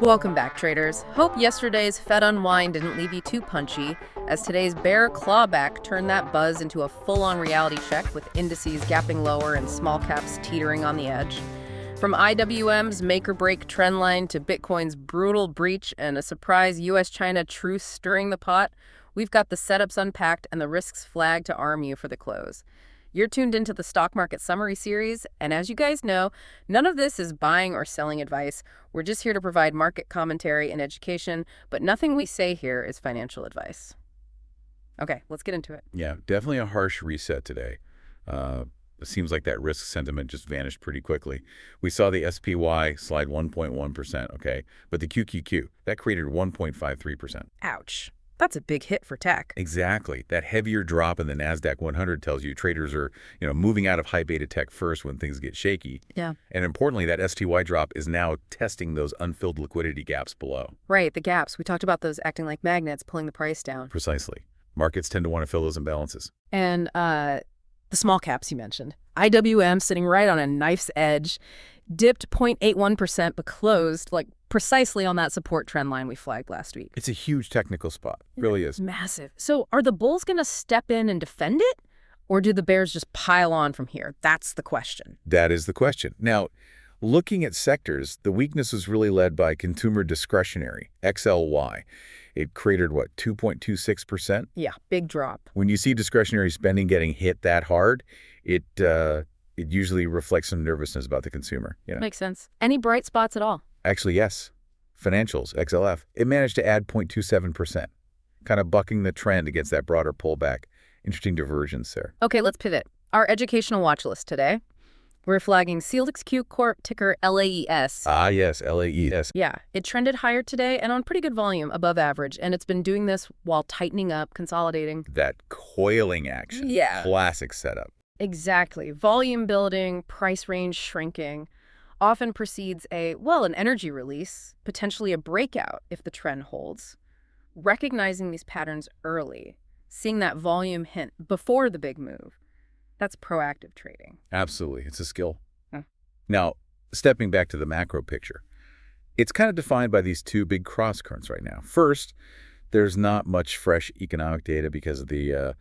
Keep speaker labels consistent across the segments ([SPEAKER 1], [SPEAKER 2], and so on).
[SPEAKER 1] Welcome back, traders. Hope yesterday's Fed unwind didn't leave you too punchy, as today's bear clawback turned that buzz into a full-on reality check with indices gapping lower and small caps teetering on the edge. From IWM's make-or-break trendline to Bitcoin's brutal breach and a surprise US-China truce stirring the pot, we've got the setups unpacked and the risks flagged to arm you for the close. You're tuned into the Stock Market Summary Series, and as you guys know, none of this is buying or selling advice. We're just here to provide market commentary and education, but nothing we say here is financial advice. Okay, let's get into it.
[SPEAKER 2] Yeah, definitely a harsh reset today. It seems like that risk sentiment just vanished pretty quickly. We saw the SPY slide 1.1%, okay? But the QQQ, that created 1.53%.
[SPEAKER 1] Ouch. That's a big hit for tech.
[SPEAKER 2] Exactly. That heavier drop in the NASDAQ 100 tells you traders are, moving out of high beta tech first when things get shaky.
[SPEAKER 1] Yeah.
[SPEAKER 2] And importantly, that STY drop is now testing those unfilled liquidity gaps below.
[SPEAKER 1] Right, the gaps. We talked about those acting like magnets, pulling the price down.
[SPEAKER 2] Precisely. Markets tend to want to fill those imbalances.
[SPEAKER 1] And the small caps you mentioned. IWM sitting right on a knife's edge, dipped 0.81% but closed precisely on that support trend line we flagged last week.
[SPEAKER 2] It's a huge technical spot. Really is.
[SPEAKER 1] Massive. So are the bulls going to step in and defend it? Or do the bears just pile on from here? That's the question.
[SPEAKER 2] That is the question. Now, looking at sectors, the weakness was really led by consumer discretionary, XLY. It cratered, 2.26%?
[SPEAKER 1] Yeah, big drop.
[SPEAKER 2] When you see discretionary spending getting hit that hard, it usually reflects some nervousness about the consumer.
[SPEAKER 1] Makes sense. Any bright spots at all?
[SPEAKER 2] Actually, yes. Financials, XLF. It managed to add 0.27%, kind of bucking the trend against that broader pullback. Interesting divergence there.
[SPEAKER 1] Okay, let's pivot. Our educational watch list today. We're flagging SealXQ Corp, ticker LAES.
[SPEAKER 2] Ah, yes, LAES.
[SPEAKER 1] Yeah, it trended higher today and on pretty good volume, above average, and it's been doing this while tightening up, consolidating.
[SPEAKER 2] That coiling action.
[SPEAKER 1] Yeah.
[SPEAKER 2] Classic setup.
[SPEAKER 1] Exactly. Volume building, price range shrinking, often precedes an energy release, potentially a breakout if the trend holds. Recognizing these patterns early, seeing that volume hint before the big move, that's proactive trading.
[SPEAKER 2] Absolutely. It's a skill.
[SPEAKER 1] Huh.
[SPEAKER 2] Now, stepping back to the macro picture, it's kind of defined by these two big cross currents right now. First, there's not much fresh economic data because of the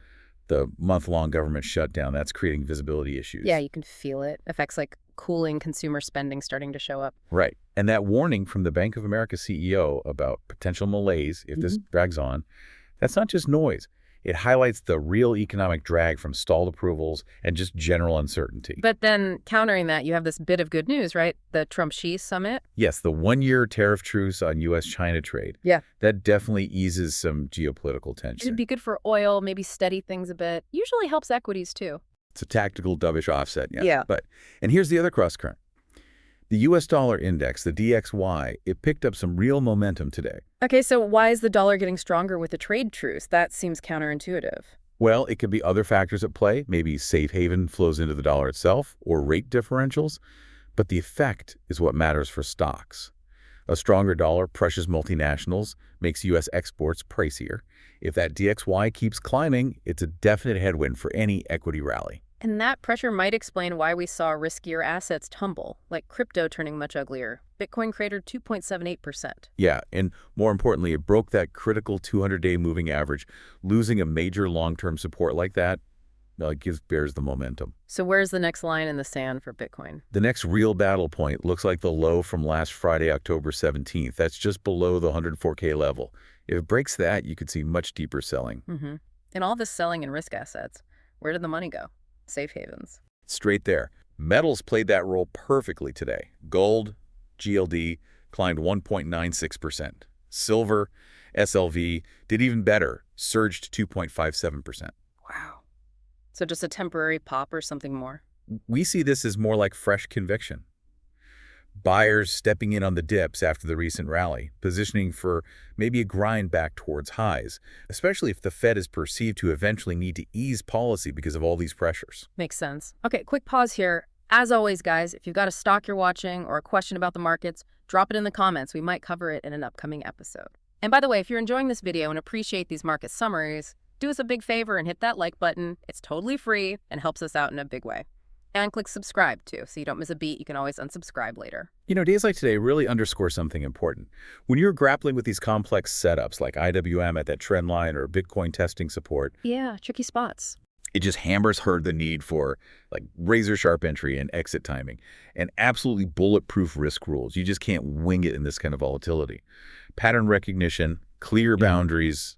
[SPEAKER 2] month-long government shutdown. That's creating visibility issues.
[SPEAKER 1] Yeah, you can feel it. Effects like cooling consumer spending starting to show up.
[SPEAKER 2] Right. And that warning from the Bank of America CEO about potential malaise if this drags on, that's not just noise. It highlights the real economic drag from stalled approvals and just general uncertainty.
[SPEAKER 1] But then countering that, you have this bit of good news, right? The Trump-Xi summit.
[SPEAKER 2] Yes, the one-year tariff truce on US-China trade.
[SPEAKER 1] Yeah.
[SPEAKER 2] That definitely eases some geopolitical tension.
[SPEAKER 1] It'd be good for oil, maybe steady things a bit. Usually helps equities, too.
[SPEAKER 2] It's a tactical dovish offset, yes.
[SPEAKER 1] Yeah.
[SPEAKER 2] And here's the other cross-current. The U.S. dollar index, the DXY, it picked up some real momentum today.
[SPEAKER 1] Okay, so why is the dollar getting stronger with the trade truce? That seems counterintuitive.
[SPEAKER 2] Well, it could be other factors at play. Maybe safe haven flows into the dollar itself or rate differentials. But the effect is what matters for stocks. A stronger dollar pressures multinationals, makes U.S. exports pricier. If that DXY keeps climbing, it's a definite headwind for any equity rally.
[SPEAKER 1] And that pressure might explain why we saw riskier assets tumble, like crypto turning much uglier. Bitcoin cratered 2.78%.
[SPEAKER 2] Yeah, and more importantly, it broke that critical 200-day moving average. Losing a major long-term support like that, it gives bears the momentum.
[SPEAKER 1] So where's the next line in the sand for Bitcoin?
[SPEAKER 2] The next real battle point looks like the low from last Friday, October 17th. That's just below the 104K level. If it breaks that, you could see much deeper selling.
[SPEAKER 1] And all this selling in risk assets, where did the money go? Safe havens.
[SPEAKER 2] Straight there. Metals played that role perfectly today. Gold, GLD, climbed 1.96%. Silver, SLV, did even better, surged 2.57%.
[SPEAKER 1] Wow. So just a temporary pop or something more?
[SPEAKER 2] We see this as more like fresh conviction. Buyers stepping in on the dips after the recent rally, positioning for maybe a grind back towards highs, especially if the Fed is perceived to eventually need to ease policy because of all these pressures.
[SPEAKER 1] Makes sense. Okay, quick pause here. As always, guys, if you've got a stock you're watching or a question about the markets, drop it in the comments. We might cover it in an upcoming episode. And by the way, if you're enjoying this video and appreciate these market summaries, do us a big favor and hit that like button. It's totally free and helps us out in a big way. And click subscribe, too, so you don't miss a beat. You can always unsubscribe later.
[SPEAKER 2] Days like today really underscore something important. When you're grappling with these complex setups like IWM at that trend line or Bitcoin testing support,
[SPEAKER 1] Yeah, tricky spots.
[SPEAKER 2] it just hammers home the need for razor-sharp entry and exit timing and absolutely bulletproof risk rules. You just can't wing it in this kind of volatility. Pattern recognition, clear boundaries,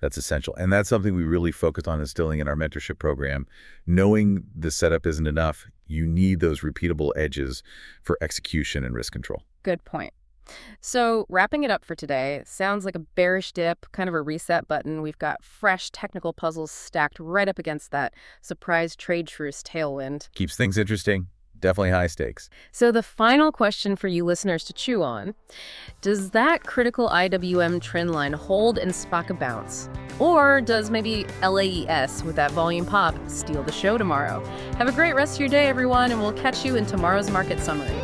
[SPEAKER 2] that's essential. And that's something we really focus on instilling in our mentorship program. Knowing the setup isn't enough, you need those repeatable edges for execution and risk control.
[SPEAKER 1] Good point. So wrapping it up for today, sounds like a bearish dip, kind of a reset button. We've got fresh technical puzzles stacked right up against that surprise trade truce tailwind.
[SPEAKER 2] Keeps things interesting. Definitely high stakes.
[SPEAKER 1] So the final question for you listeners to chew on, does that critical IWM trend line hold and spark a bounce? Or does maybe LAES with that volume pop steal the show tomorrow? Have a great rest of your day, everyone, and we'll catch you in tomorrow's market summary.